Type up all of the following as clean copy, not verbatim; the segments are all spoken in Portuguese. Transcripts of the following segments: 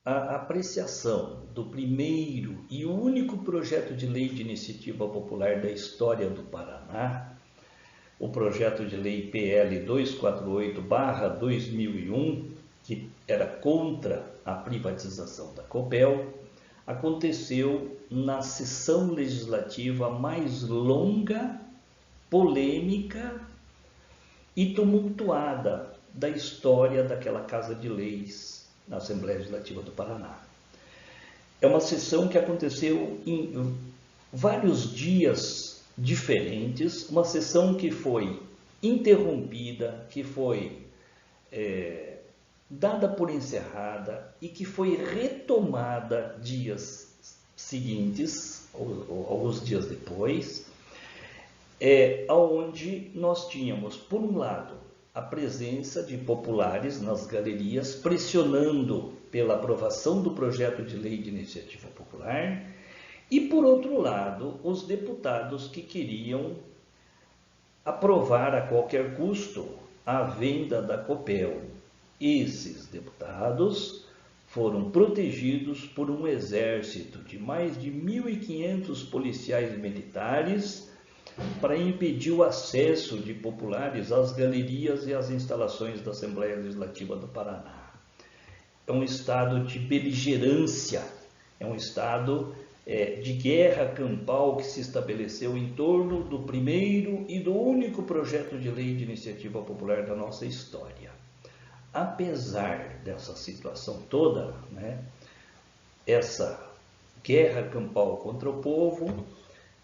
a apreciação do primeiro e único projeto de lei de iniciativa popular da história do Paraná, o projeto de lei PL 248/2001, que era contra a privatização da Copel, aconteceu na sessão legislativa mais longa, polêmica e tumultuada da história daquela Casa de Leis na Assembleia Legislativa do Paraná. É uma sessão que aconteceu em vários dias diferentes, uma sessão que foi interrompida, que foi dada por encerrada e que foi retomada dias seguintes, ou alguns dias depois, onde nós tínhamos, por um lado, a presença de populares nas galerias pressionando pela aprovação do projeto de lei de iniciativa popular e, por outro lado, os deputados que queriam aprovar a qualquer custo a venda da Copel. Esses deputados foram protegidos por um exército de mais de 1.500 policiais militares para impedir o acesso de populares às galerias e às instalações da Assembleia Legislativa do Paraná. É um estado de beligerância, é um estado de guerra campal que se estabeleceu em torno do primeiro e do único projeto de lei de iniciativa popular da nossa história. Apesar dessa situação toda, essa guerra campal contra o povo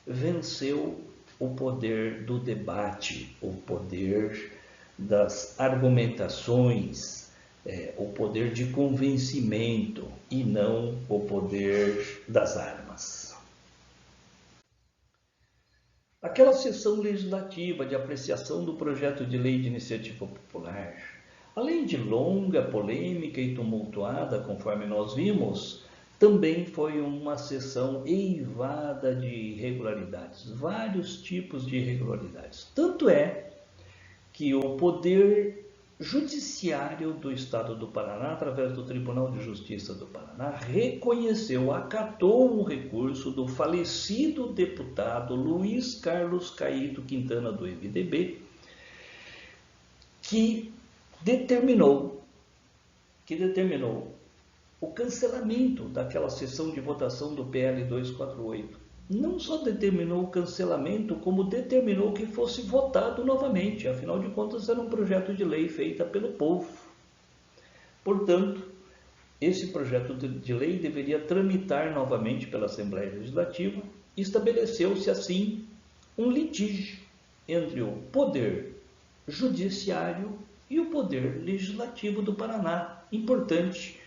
venceu o poder do debate, o poder das argumentações, o poder de convencimento e não o poder das armas. Aquela sessão legislativa de apreciação do projeto de lei de iniciativa popular, além de longa, polêmica e tumultuada, conforme nós vimos, também foi uma sessão eivada de irregularidades, vários tipos de irregularidades. Tanto é que o Poder Judiciário do Estado do Paraná, através do Tribunal de Justiça do Paraná, reconheceu, acatou um recurso do falecido deputado Luiz Carlos Caíto Quintana, do MDB, que determinou o cancelamento daquela sessão de votação do PL 248. Não só determinou o cancelamento, como determinou que fosse votado novamente. Afinal de contas, era um projeto de lei feito pelo povo. Portanto, esse projeto de lei deveria tramitar novamente pela Assembleia Legislativa. Estabeleceu-se, assim, um litígio entre o Poder Judiciário e o Poder Legislativo do Paraná. Importante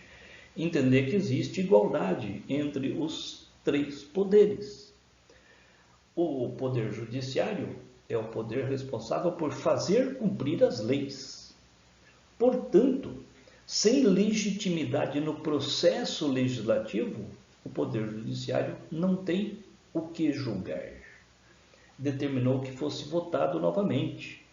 entender que existe igualdade entre os três poderes. O Poder Judiciário é o poder responsável por fazer cumprir as leis. Portanto, sem legitimidade no processo legislativo, o Poder Judiciário não tem o que julgar. Determinou que fosse votado novamente.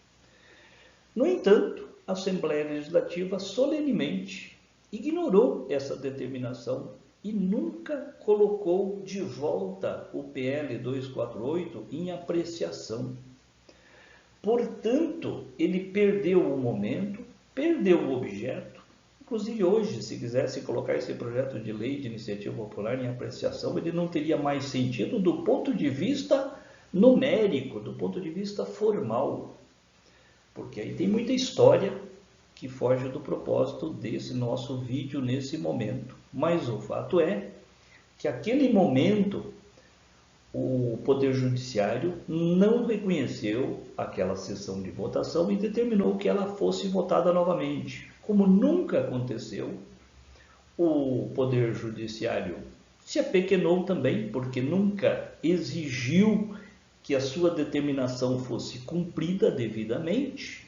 No entanto, a Assembleia Legislativa solenemente ignorou essa determinação e nunca colocou de volta o PL 248 em apreciação. Portanto, ele perdeu o momento, perdeu o objeto. Inclusive hoje, se quisesse colocar esse projeto de lei de iniciativa popular em apreciação, ele não teria mais sentido do ponto de vista numérico, do ponto de vista formal. Porque aí tem muita história que foge do propósito desse nosso vídeo nesse momento. Mas o fato é que aquele momento o Poder Judiciário não reconheceu aquela sessão de votação e determinou que ela fosse votada novamente. Como nunca aconteceu, o Poder Judiciário se apequenou também, porque nunca exigiu que a sua determinação fosse cumprida devidamente,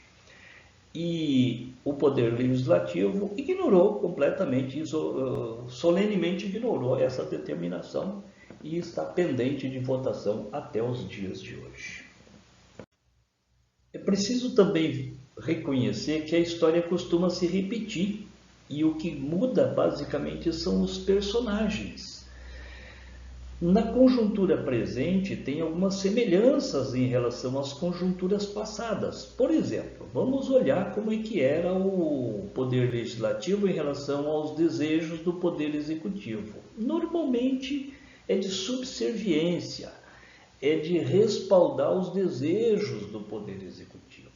e o Poder Legislativo ignorou completamente, solenemente ignorou essa determinação e está pendente de votação até os dias de hoje. É preciso também reconhecer que a história costuma se repetir. E o que muda basicamente são os personagens. Na conjuntura presente tem algumas semelhanças em relação às conjunturas passadas. Por exemplo, vamos olhar como é que era o poder legislativo em relação aos desejos do poder executivo. Normalmente é de subserviência, é de respaldar os desejos do poder executivo.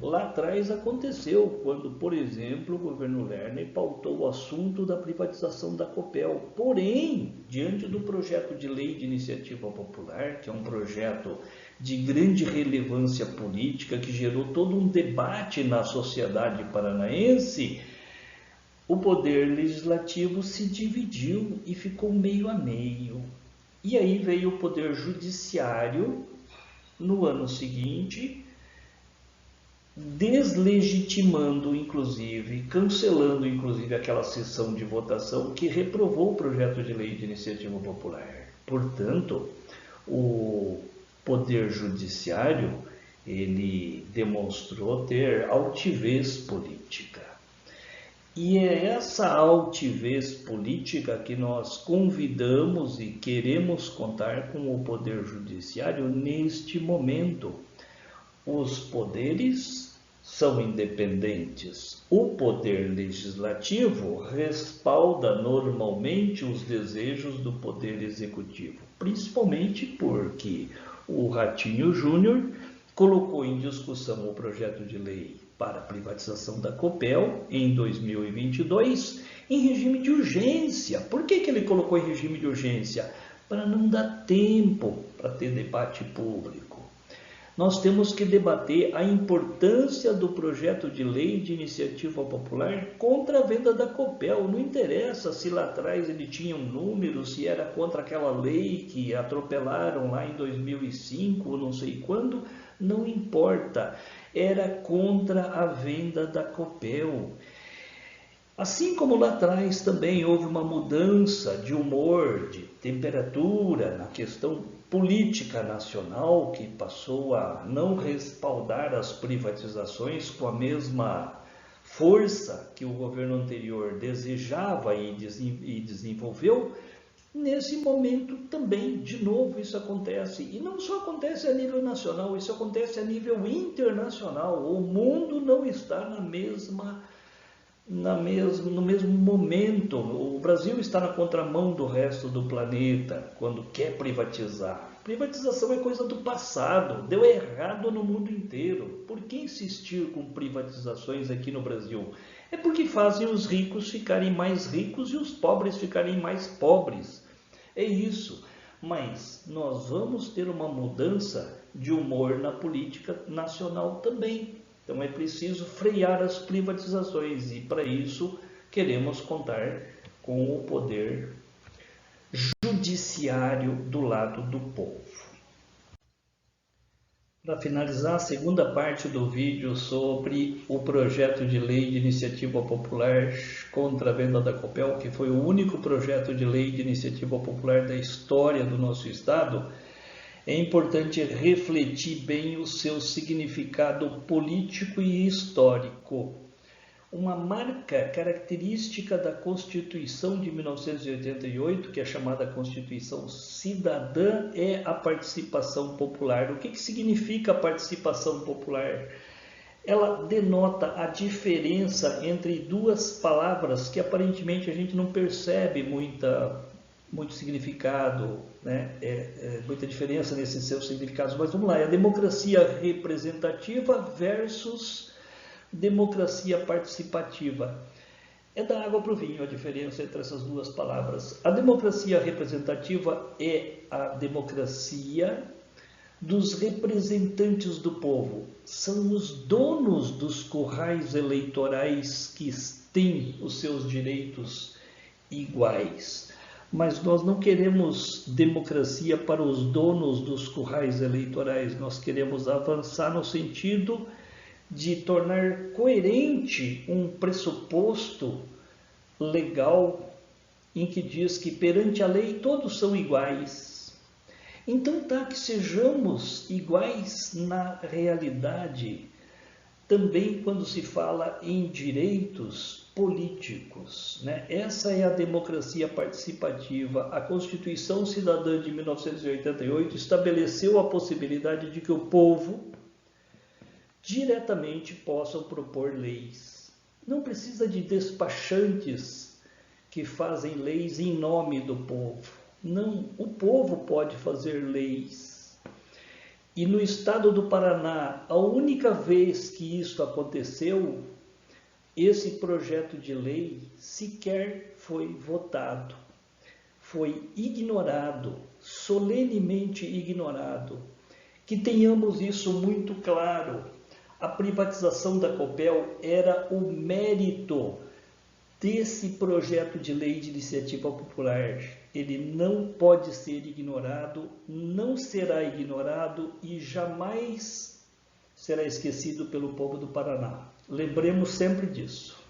Lá atrás aconteceu quando, por exemplo, o governo Lerner pautou o assunto da privatização da Copel. Porém, diante do projeto de lei de iniciativa popular, que é um projeto de grande relevância política, que gerou todo um debate na sociedade paranaense, o poder legislativo se dividiu e ficou meio a meio. E aí veio o poder judiciário no ano seguinte, deslegitimando, inclusive, cancelando, inclusive, aquela sessão de votação que reprovou o projeto de lei de iniciativa popular. Portanto, o poder judiciário, ele demonstrou ter altivez política. E é essa altivez política que nós convidamos e queremos contar com o poder judiciário neste momento. Os poderes são independentes. O poder legislativo respalda normalmente os desejos do poder executivo, principalmente porque o Ratinho Júnior colocou em discussão o projeto de lei para a privatização da Copel em 2022 em regime de urgência. Por que ele colocou em regime de urgência? Para não dar tempo para ter debate público. Nós temos que debater a importância do projeto de lei de iniciativa popular contra a venda da Copel. Não interessa se lá atrás ele tinha um número, se era contra aquela lei que atropelaram lá em 2005 ou não sei quando, não importa. Era contra a venda da Copel. Assim como lá atrás também houve uma mudança de humor, de temperatura na questão política nacional, que passou a não respaldar as privatizações com a mesma força que o governo anterior desejava e desenvolveu, nesse momento também, de novo, isso acontece. E não só acontece a nível nacional, isso acontece a nível internacional. O mundo não está no mesmo momento. O Brasil está na contramão do resto do planeta quando quer privatizar. Privatização é coisa do passado, deu errado no mundo inteiro. Por que insistir com privatizações aqui no Brasil? É porque fazem os ricos ficarem mais ricos e os pobres ficarem mais pobres. É isso. Mas nós vamos ter uma mudança de humor na política nacional também. Então é preciso frear as privatizações e para isso queremos contar com o poder judiciário do lado do povo. Para finalizar a segunda parte do vídeo sobre o projeto de lei de iniciativa popular contra a venda da Copel, que foi o único projeto de lei de iniciativa popular da história do nosso estado, é importante refletir bem o seu significado político e histórico. Uma marca característica da Constituição de 1988, que é chamada Constituição Cidadã, é a participação popular. O que significa a participação popular? Ela denota a diferença entre duas palavras que aparentemente a gente não percebe muito significado, né? Muita diferença nesses seus significados, mas vamos lá, é a democracia representativa versus democracia participativa. É da água para o vinho a diferença entre essas duas palavras. A democracia representativa é a democracia dos representantes do povo. São os donos dos currais eleitorais que têm os seus direitos iguais. Mas nós não queremos democracia para os donos dos currais eleitorais. Nós queremos avançar no sentido de tornar coerente um pressuposto legal em que diz que perante a lei todos são iguais. Então que sejamos iguais na realidade. Também quando se fala em direitos, políticos, né? Essa é a democracia participativa. A Constituição Cidadã de 1988 estabeleceu a possibilidade de que o povo diretamente possa propor leis. Não precisa de despachantes que fazem leis em nome do povo. Não, o povo pode fazer leis. E no estado do Paraná, a única vez que isso aconteceu, esse projeto de lei sequer foi votado. Foi ignorado, solenemente ignorado. Que tenhamos isso muito claro. A privatização da Copel era o mérito desse projeto de lei de iniciativa popular. Ele não pode ser ignorado, não será ignorado e jamais será esquecido pelo povo do Paraná. Lembremos sempre disso.